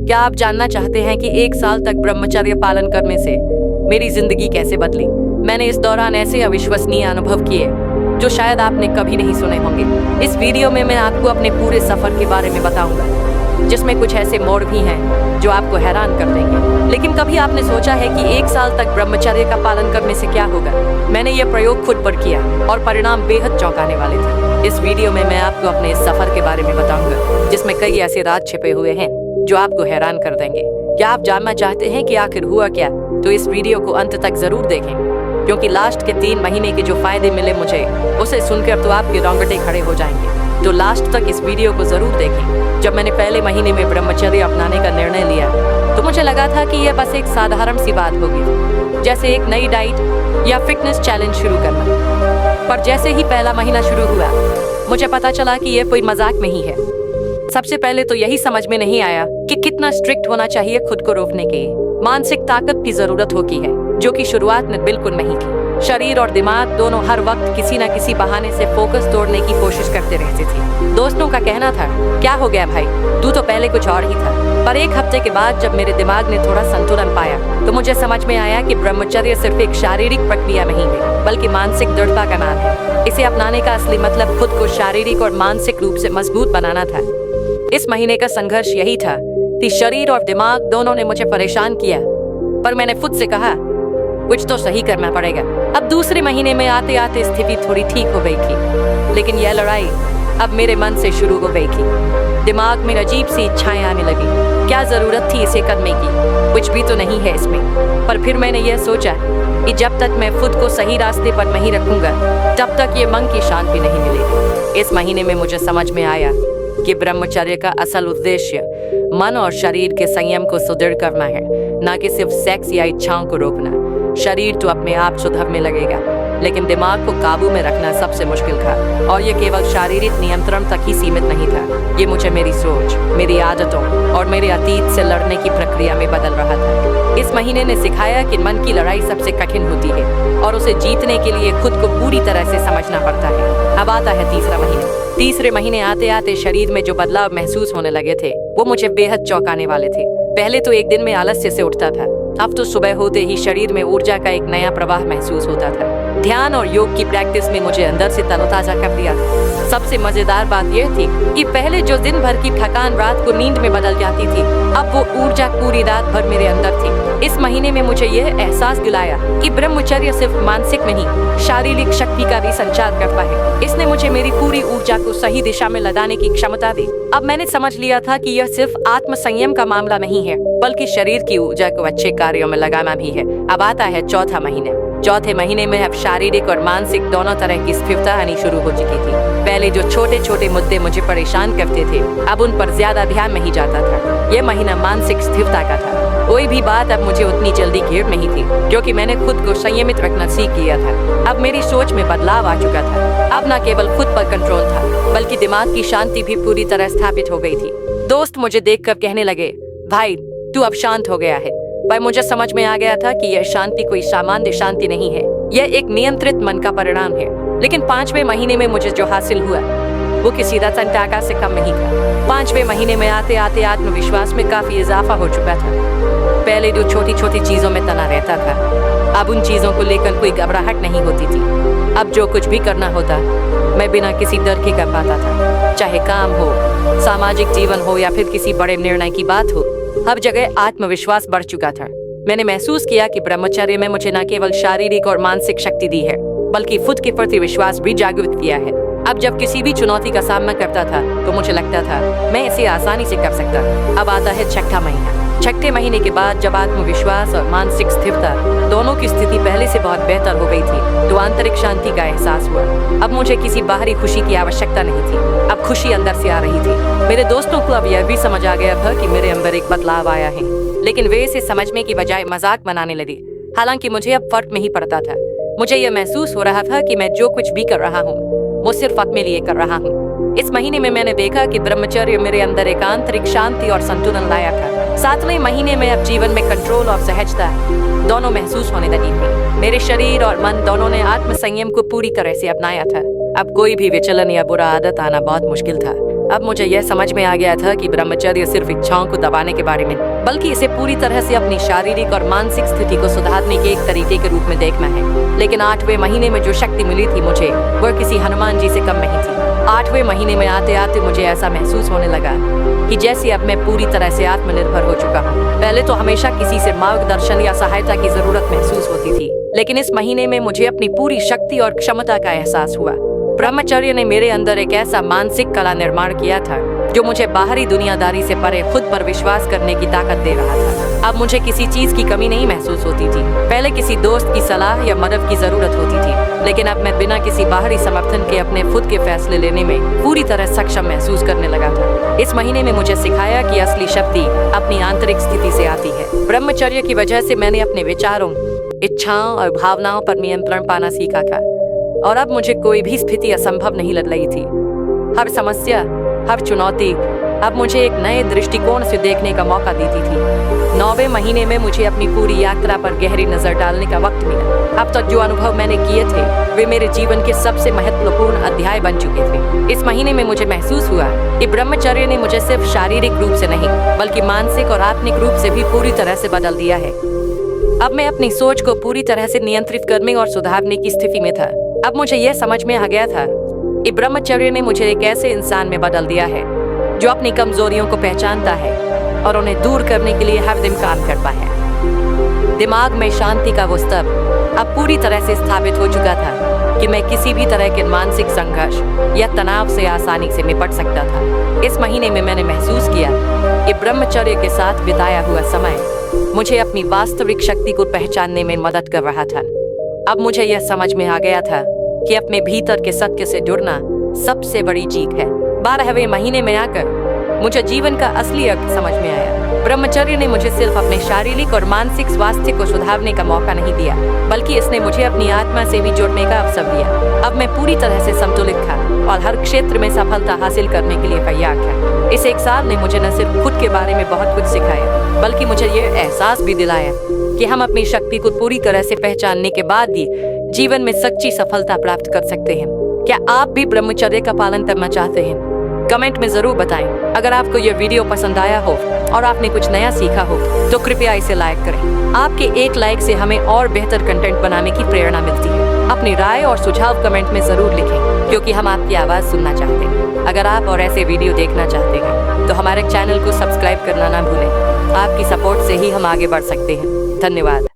क्या आप जानना चाहते हैं कि 1 साल तक ब्रह्मचर्य पालन करने से मेरी जिंदगी कैसे बदली? मैंने इस दौरान ऐसे अविश्वसनीय अनुभव किए जो शायद आपने कभी नहीं सुने होंगे। इस वीडियो में मैं आपको अपने पूरे सफर के बारे में बताऊंगा, जिसमें कुछ ऐसे मोड़ भी हैं जो आपको हैरान कर देंगे। लेकिन कभी आपने सोचा है कि 1 साल तक ब्रह्मचर्य का पालन करने से क्या होगा? मैंने ये प्रयोग खुद पर किया और परिणाम बेहद चौंकाने वाले थे। इस वीडियो में मैं आपको अपने इस सफर के बारे में बताऊंगा, जिसमें कई ऐसे राज छिपे हुए हैं जो आपको हैरान कर देंगे। क्या आप जानना चाहते हैं कि आखिर हुआ क्या? तो इस वीडियो को अंत तक जरूर देखें, क्योंकि लास्ट के 3 महीने के जो फायदे मिले मुझे, उसे सुनकर तो आपके रोंगटे खड़े हो जाएंगे। तो लास्ट तक इस वीडियो को जरूर देखें। जब मैंने पहले महीने में ब्रह्मचर्य अपनाने का निर्णय लिया तो मुझे लगा था कि यह बस एक साधारण सी बात होगी, जैसे एक नई डाइट या फिटनेस चैलेंज शुरू करना। पर जैसे ही पहला महीना शुरू हुआ, मुझे पता चला कि यह कोई मजाक नहीं है। सबसे पहले तो यही समझ में नहीं आया कि कितना स्ट्रिक्ट होना चाहिए खुद को रोकने के। मानसिक ताकत की जरूरत होती है, जो कि शुरुआत में बिल्कुल नहीं थी। शरीर और दिमाग दोनों हर वक्त किसी न किसी बहाने से फोकस तोड़ने की कोशिश करते रहते थे। दोस्तों का कहना था, क्या हो गया भाई, तू तो पहले कुछ और ही था। पर 1 हफ्ते के बाद जब मेरे दिमाग ने थोड़ा संतुलन पाया तो मुझे समझ में आया कि ब्रह्मचर्य सिर्फ एक शारीरिक प्रक्रिया नहीं है, बल्कि मानसिक दृढ़ता का नाम है। इसे अपनाने का असली मतलब खुद को शारीरिक और मानसिक रूप से मजबूत बनाना था। इस महीने का संघर्ष यही था कि शरीर और दिमाग दोनों ने मुझे परेशान किया, पर मैंने खुद से कहा कुछ तो सही करना पड़ेगा। अब दूसरे महीने में आते आते स्थिति थोड़ी ठीक हो गई थी, लेकिन यह लड़ाई अब मेरे मन से शुरू हो गई थी। दिमाग में अजीब सी इच्छाएं आने लगी। क्या जरूरत थी इसे करने की? कुछ भी तो नहीं है इसमें। पर फिर मैंने यह सोचा कि जब तक मैं खुद को सही रास्ते पर नहीं रखूंगा, तब तक ये मन की शांति नहीं मिलेगी। इस महीने में मुझे समझ में आया कि ब्रह्मचर्य का असल उद्देश्य मन और शरीर के संयम को सुदृढ़ करना है, न कि सिर्फ सेक्स या इच्छाओं को रोकना। शरीर तो अपने आप सुधरने लगेगा, लेकिन दिमाग को काबू में रखना सबसे मुश्किल था। और ये केवल शारीरिक नियंत्रण तक ही सीमित नहीं था, ये मुझे मेरी सोच, मेरी आदतों और मेरे अतीत से लड़ने की प्रक्रिया में बदल रहा था। इस महीने ने सिखाया कि मन की लड़ाई सबसे कठिन होती है और उसे जीतने के लिए खुद को पूरी तरह से समझना पड़ता है। अब आता है तीसरा महीना। तीसरे महीने आते आते शरीर में जो बदलाव महसूस होने लगे थे, वो मुझे बेहद चौंकाने वाले थे। पहले तो एक दिन में आलस्य से उठता था, अब तो सुबह होते ही शरीर में ऊर्जा का एक नया प्रवाह महसूस होता था। ध्यान और योग की प्रैक्टिस में मुझे अंदर से तरोताजा कर दिया। सबसे मजेदार बात यह थी कि पहले जो दिन भर की थकान रात को नींद में बदल जाती थी, अब वो ऊर्जा पूरी रात भर मेरे अंदर थी। इस महीने में मुझे यह एहसास दिलाया कि ब्रह्मचर्य सिर्फ मानसिक नहीं, शारीरिक शक्ति का भी संचार करता है। इसने मुझे मेरी पूरी ऊर्जा को सही दिशा में लगाने की क्षमता दी। अब मैंने समझ लिया था कि यह सिर्फ आत्म संयम का मामला नहीं है, बल्कि शरीर की ऊर्जा को अच्छे कार्यों में लगाना भी है। अब आता है चौथा महीना। चौथे महीने में अब शारीरिक और मानसिक दोनों तरह की स्थिरता आनी शुरू हो चुकी थी। पहले जो छोटे छोटे मुद्दे मुझे परेशान करते थे, अब उन पर ज्यादा ध्यान नहीं जाता था। यह महीना मानसिक स्थिरता का था। कोई भी बात अब मुझे उतनी जल्दी घेर नहीं थी, क्योंकि मैंने खुद को संयमित रखना सीख लिया था। अब मेरी सोच में बदलाव आ चुका था। अब न केवल खुद पर कंट्रोल था, बल्कि दिमाग की शांति भी पूरी तरह स्थापित हो गई थी। दोस्त मुझे देखकर कहने लगे, भाई तू अब शांत हो गया है। पर मुझे समझ में आ गया था कि यह शांति कोई सामान्य शांति नहीं है, यह एक नियंत्रित मन का परिणाम है। लेकिन 5वें महीने में मुझे जो हासिल हुआ, वो किसी रतन टाका से कम नहीं था। 5वें महीने में आते आते आत्मविश्वास में काफी इजाफा हो चुका था। पहले जो छोटी छोटी चीजों में तना रहता था, अब उन चीजों को लेकर कोई घबराहट नहीं होती थी। अब जो कुछ भी करना होता, मैं बिना किसी डर के कर पाता था। चाहे काम हो, सामाजिक जीवन हो या फिर किसी बड़े निर्णय की बात हो, हर जगह आत्मविश्वास बढ़ चुका था। मैंने महसूस किया कि ब्रह्मचर्य में मुझे न केवल शारीरिक और मानसिक शक्ति दी है, बल्कि खुद के प्रति विश्वास भी जागृत किया है। अब जब किसी भी चुनौती का सामना करता था तो मुझे लगता था मैं इसे आसानी से कर सकता। अब आता है छठा महीना। 6ठे महीने के बाद जब आत्मविश्वास और मानसिक स्थिरता दोनों की स्थिति पहले से बहुत बेहतर हो गई थी, तो आंतरिक शांति का एहसास हुआ। अब मुझे किसी बाहरी खुशी की आवश्यकता नहीं थी, अब खुशी अंदर से आ रही थी। मेरे दोस्तों को अब यह भी समझ आ गया था कि मेरे अंदर एक बदलाव आया है, लेकिन वे इसे समझने की बजाय मजाक बनाने लगे। हालांकि मुझे अब फर्क नहीं पड़ता था। मुझे यह महसूस हो रहा था कि मैं जो कुछ भी कर रहा हूँ, वो सिर्फ अपने लिए कर रहा हूँ। इस महीने में मैंने देखा कि ब्रह्मचर्य मेरे अंदर एक आंतरिक शांति और संतुलन लाया था। 7वें महीने में अब जीवन में कंट्रोल और सहजता दोनों महसूस होने लगी थी। मेरे शरीर और मन दोनों ने आत्म संयम को पूरी तरह से अपनाया था। अब कोई भी विचलन या बुरा आदत आना बहुत मुश्किल था। अब मुझे यह समझ में आ गया था कि ब्रह्मचर्य सिर्फ इच्छाओं को दबाने के बारे में, बल्कि इसे पूरी तरह से अपनी शारीरिक और मानसिक स्थिति को सुधारने के एक तरीके के रूप में देखना है। लेकिन 8वें महीने में जो शक्ति मिली थी मुझे, वह किसी हनुमान जी से कम नहीं थी। 8वें महीने में आते आते मुझे ऐसा महसूस होने लगा कि जैसे अब मैं पूरी तरह से आत्मनिर्भर हो चुका हूँ। पहले तो हमेशा किसी से मार्गदर्शन या सहायता की जरूरत महसूस होती थी, लेकिन इस महीने में मुझे अपनी पूरी शक्ति और क्षमता का एहसास हुआ। ब्रह्मचर्य ने मेरे अंदर एक ऐसा मानसिक कला निर्माण किया था जो मुझे बाहरी दुनियादारी से परे खुद पर विश्वास करने की ताकत दे रहा था। अब मुझे किसी चीज की कमी नहीं महसूस होती थी। पहले किसी दोस्त की सलाह या मदद की जरूरत होती थी, लेकिन अब मैं बिना किसी बाहरी समर्थन के अपने खुद के फैसले लेने में पूरी तरह सक्षम महसूस करने लगा था। इस महीने में मुझे सिखाया कि असली शक्ति अपनी आंतरिक स्थिति से आती है। ब्रह्मचर्य की वजह से मैंने अपने विचारों, इच्छाओं और भावनाओं पर नियंत्रण पाना सीखा था, और अब मुझे कोई भी स्थिति असंभव नहीं लग रही थी। हर समस्या, हर चुनौती अब मुझे एक नए दृष्टिकोण से देखने का मौका देती थी। 9वें महीने में मुझे अपनी पूरी यात्रा पर गहरी नजर डालने का वक्त मिला। अब तक जो अनुभव मैंने किए थे वे मेरे जीवन के सबसे महत्वपूर्ण अध्याय बन चुके थे। इस महीने में मुझे महसूस हुआ कि ब्रह्मचर्य ने मुझे सिर्फ शारीरिक रूप से नहीं, बल्कि मानसिक और आत्मिक रूप से भी पूरी तरह से बदल दिया है। अब मैं अपनी सोच को पूरी तरह से नियंत्रित करने और सुधारने की स्थिति में था। अब मुझे यह समझ में आ गया था कि ब्रह्मचर्य ने मुझे एक ऐसे इंसान में बदल दिया है जो अपनी कमजोरियों को पहचानता है और उन्हें दूर करने के लिए हर दिन काम करता है। दिमाग में शांति का वो स्तर अब पूरी तरह से स्थापित हो चुका था कि मैं किसी भी तरह के मानसिक संघर्ष या तनाव से आसानी से निपट सकता था। इस महीने में मैंने महसूस किया कि ब्रह्मचर्य के साथ बिताया हुआ समय मुझे अपनी वास्तविक शक्ति को पहचानने में मदद कर रहा था। अब मुझे यह समझ में आ गया था कि अपने भीतर के सत्य से जुड़ना सबसे बड़ी जीत है। 12वें महीने में आकर मुझे जीवन का असली अर्थ समझ में आया। ब्रह्मचर्य ने मुझे सिर्फ अपने शारीरिक और मानसिक स्वास्थ्य को सुधारने का मौका नहीं दिया, बल्कि इसने मुझे अपनी आत्मा से भी जुड़ने का अवसर दिया। अब मैं पूरी तरह से संतुलित था और हर क्षेत्र में सफलता हासिल करने के लिए तैयार था। इस एक साल ने मुझे न सिर्फ खुद के बारे में बहुत कुछ सिखाया, बल्कि मुझे यह एहसास भी दिलाया कि हम अपनी शक्ति को पूरी तरह से पहचानने के बाद भी जीवन में सच्ची सफलता प्राप्त कर सकते हैं। क्या आप भी ब्रह्मचर्य का पालन करना चाहते हैं? कमेंट में जरूर बताएं। अगर आपको यह वीडियो पसंद आया हो और आपने कुछ नया सीखा हो तो कृपया इसे लाइक करें। आपके एक लाइक से हमें और बेहतर कंटेंट बनाने की प्रेरणा मिलती है। अपनी राय और सुझाव कमेंट में जरूर लिखें, क्योंकि हम आपकी आवाज़ सुनना चाहते हैं। अगर आप और ऐसे वीडियो देखना चाहते हैं तो हमारे चैनल को सब्सक्राइब करना ना भूलें। आपकी सपोर्ट से ही हम आगे बढ़ सकते हैं। धन्यवाद।